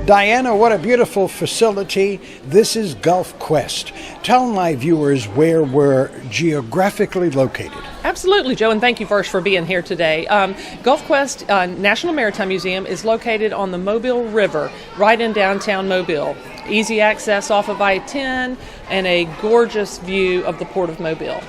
Diana, what a beautiful facility. This is GulfQuest. Tell my viewers where we're geographically located. Absolutely, Joe, and thank you first for being here today. GulfQuest National Maritime Museum is located on the Mobile River, right in downtown Mobile. Easy access off of I-10 and a gorgeous view of the Port of Mobile.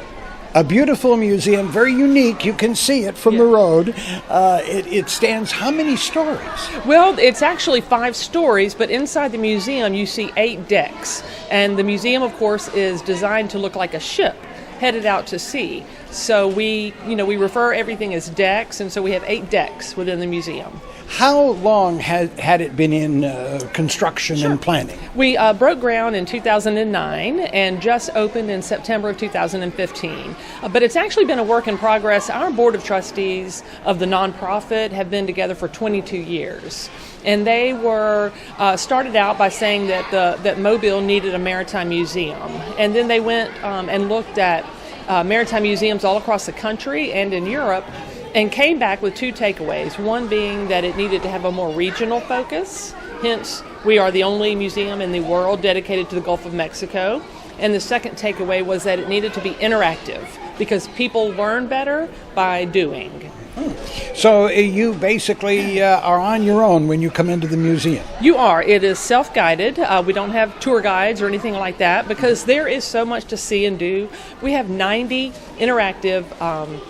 A beautiful museum, very unique. You can see it from the road. It stands how many stories? Well, it's actually 5 stories, but inside the museum you see 8 decks. And the museum, of course, is designed to look like a ship headed out to sea. So we refer everything as decks, and so we have 8 decks within the museum. How long had it been in construction and planning? We broke ground in 2009 and just opened in September of 2015. But it's actually been a work in progress. Our board of trustees of the nonprofit have been together for 22 years. And they were started out by saying that Mobile needed a maritime museum. And then they went and looked at maritime museums all across the country and in Europe, and came back with 2 takeaways. One being that it needed to have a more regional focus. Hence, we are the only museum in the world dedicated to the Gulf of Mexico. And the second takeaway was that it needed to be interactive, because people learn better by doing. So you basically are on your own when you come into the museum? You are. It is self-guided. We don't have tour guides or anything like that, because there is so much to see and do. We have 90 interactive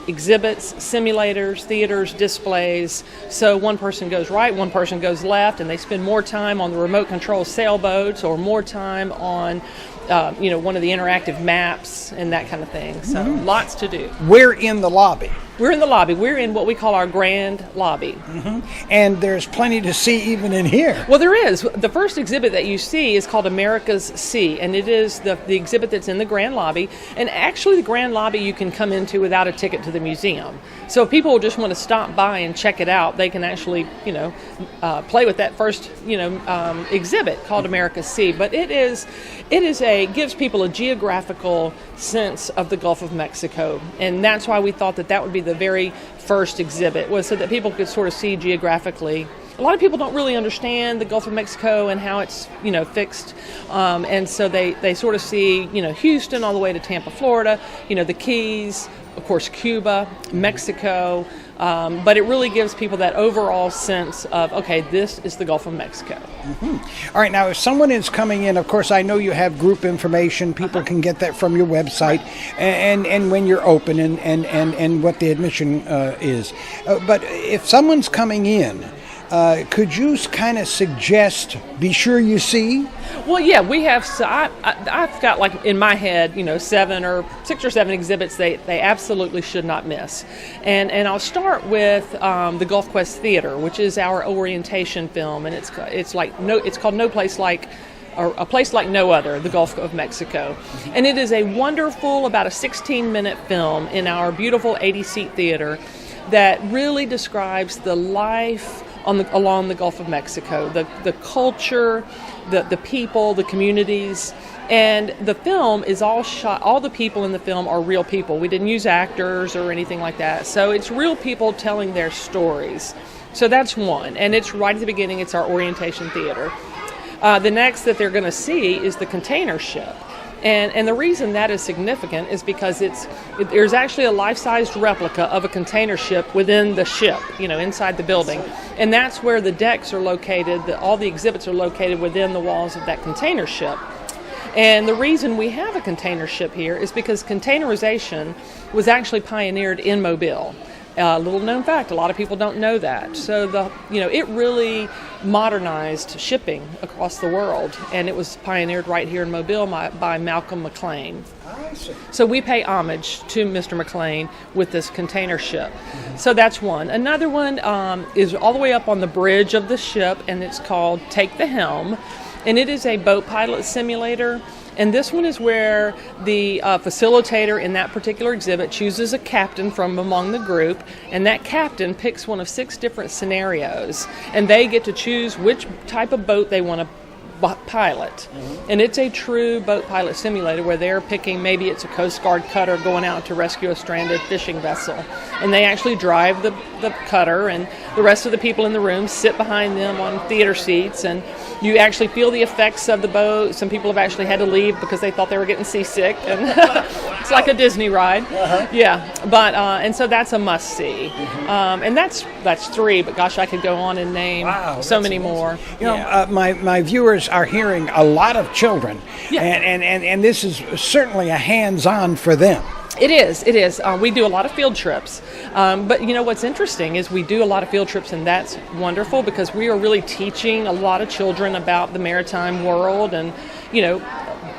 exhibits, simulators, theaters, displays. So one person goes right, one person goes left, and they spend more time on the remote control sailboats or more time on one of the interactive maps and that kind of thing. So lots to do. We're in the lobby. We're in the lobby. We're in what we call our grand lobby. And there's plenty to see even in here. Well, there is. The first exhibit that you see is called America's Sea, and it is the exhibit that's in the grand lobby. And actually the grand lobby you can come into without a ticket to the museum. So if people just want to stop by and check it out, they can actually, play with that first, exhibit called America's Sea. But gives people a geographical sense of the Gulf of Mexico, and that's why we thought that would be the very first exhibit, was so that people could sort of see geographically. A lot of people don't really understand the Gulf of Mexico and how it's fixed, and so they sort of see Houston all the way to Tampa, Florida, the Keys, of course Cuba, Mexico. But it really gives people that overall sense of, okay, this is the Gulf of Mexico. All right, now if someone is coming in, of course I know you have group information. People can get that from your website, and when you're open and what the admission is. But if someone's coming in, could you kind of suggest, be sure you see? Well, yeah, we have. So I've got, like, in my head, 6 or 7 exhibits they absolutely should not miss, and I'll start with the GulfQuest Theater, which is our orientation film, and it's called No Place Like. Or A Place Like No Other, the Gulf of Mexico. And it is a wonderful, about a 16-minute film in our beautiful 80-seat theater that really describes the life along the Gulf of Mexico, the culture, the people, the communities. And the film is all shot, all the people in the film are real people. We didn't use actors or anything like that. So it's real people telling their stories. So that's one. And it's right at the beginning, it's our orientation theater. The next that they're going to see is the container ship. And the reason that is significant is because there's actually a life-sized replica of a container ship within the ship, inside the building. And that's where the decks are located. All the exhibits are located within the walls of that container ship. And the reason we have a container ship here is because containerization was actually pioneered in Mobile. A little known fact, a lot of people don't know that. So it really modernized shipping across the world, and it was pioneered right here in Mobile by Malcolm McLean. So we pay homage to Mr. McLean with this container ship. So that's one. Another one is all the way up on the bridge of the ship, and it's called Take the Helm, and it is a boat pilot simulator. And this one is where the facilitator in that particular exhibit chooses a captain from among the group, and that captain picks one of 6 different scenarios, and they get to choose which type of boat they want to pilot. And it's a true boat pilot simulator where they're picking, maybe it's a Coast Guard cutter going out to rescue a stranded fishing vessel. And they actually drive the cutter, and the rest of the people in the room sit behind them on theater seats, and you actually feel the effects of the boat. Some people have actually had to leave because they thought they were getting seasick, and it's like a Disney ride. Yeah, but and so that's a must-see. And that's 3, but gosh, I could go on and name so many more. You know, my viewers are hearing a lot of children, and this is certainly a hands-on for them. It is. We do a lot of field trips. But you know what's interesting is we do a lot of field trips, and that's wonderful because we are really teaching a lot of children about the maritime world and, you know,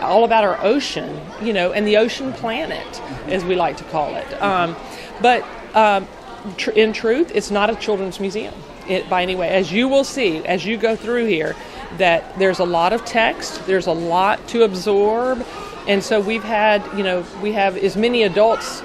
all about our ocean, you know, and the ocean planet, as we like to call it. But in truth, it's not a children's museum by any way. As you will see, as you go through here, that there's a lot of text, there's a lot to absorb. And so we have as many adults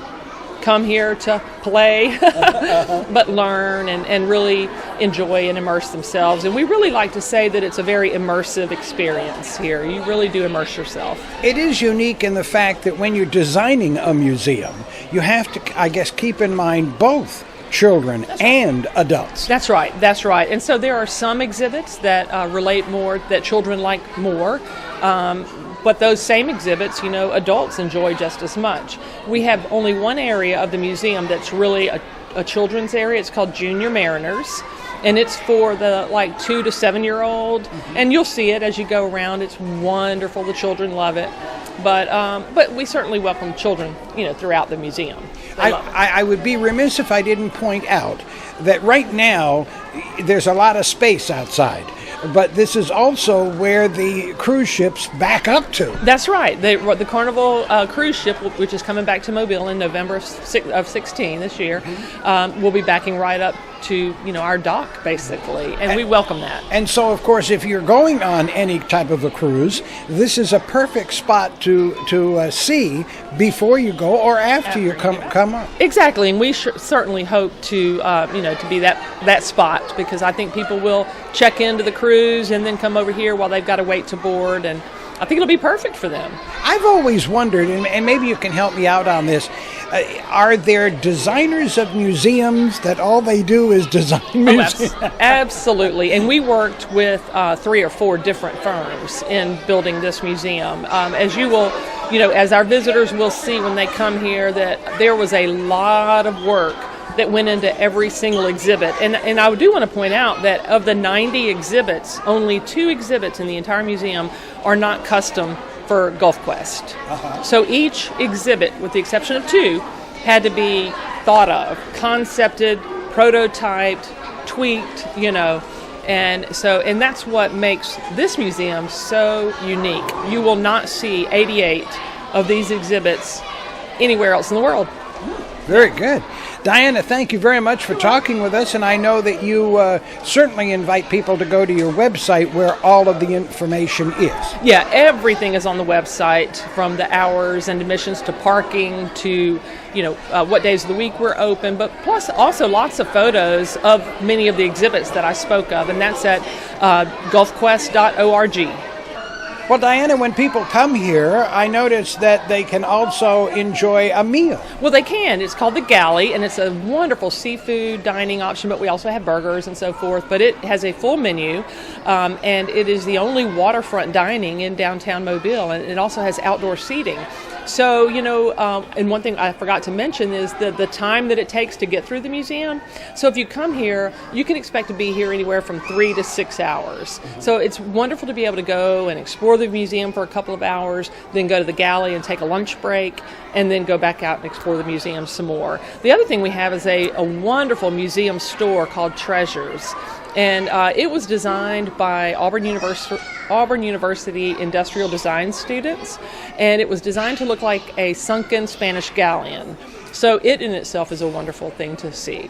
come here to play, but learn and really enjoy and immerse themselves. And we really like to say that it's a very immersive experience here. You really do immerse yourself. It is unique in the fact that when you're designing a museum, you have to, I guess, keep in mind both children and adults. That's right. And so there are some exhibits that relate more, that children like more. But those same exhibits, you know, adults enjoy just as much. We have only one area of the museum that's really a children's area. It's called Junior Mariners, and it's for the 2 to 7 year old. And you'll see it as you go around. It's wonderful. The children love it. But we certainly welcome children, you know, throughout the museum. I would be remiss if I didn't point out that right now there's a lot of space outside. But this is also where the cruise ships back up to. That's right. The Carnival cruise ship, which is coming back to Mobile in November of 16 this year, will be backing right up to, you know, our dock, basically. And we welcome that. And so, of course, if you're going on any type of a cruise, this is a perfect spot to see before you go or after you come up. Exactly. And we certainly hope to, to be that spot, because I think people will check into the cruise and then come over here while they've got to wait to board, and I think it'll be perfect for them. I've always wondered, and maybe you can help me out on this, are there designers of museums that all they do is design museums? Absolutely. And we worked with 3 or 4 different firms in building this museum. As you will, you know, as our visitors will see when they come here, that there was a lot of work that went into every single exhibit. And I do want to point out that of the 90 exhibits, only 2 exhibits in the entire museum are not custom for GulfQuest. So each exhibit, with the exception of 2, had to be thought of, concepted, prototyped, tweaked, you know. And that's what makes this museum so unique. You will not see 88 of these exhibits anywhere else in the world. Very good. Diana, thank you very much for talking with us, and I know that you certainly invite people to go to your website where all of the information is. Yeah, everything is on the website, from the hours and admissions to parking to, you know, what days of the week we're open, but plus also lots of photos of many of the exhibits that I spoke of, and that's at GulfQuest.org. Well, Diana, when people come here, I notice that they can also enjoy a meal. Well, they can. It's called the Galley, and it's a wonderful seafood dining option, but we also have burgers and so forth. But it has a full menu, and it is the only waterfront dining in downtown Mobile, and it also has outdoor seating. So, you know, and one thing I forgot to mention is the time that it takes to get through the museum. So if you come here, you can expect to be here anywhere from 3 to 6 hours. So it's wonderful to be able to go and explore the museum for a couple of hours, then go to the Galley and take a lunch break, and then go back out and explore the museum some more. The other thing we have is a wonderful museum store called Treasures. And it was designed by Auburn University Industrial Design students, and it was designed to look like a sunken Spanish galleon. So it in itself is a wonderful thing to see.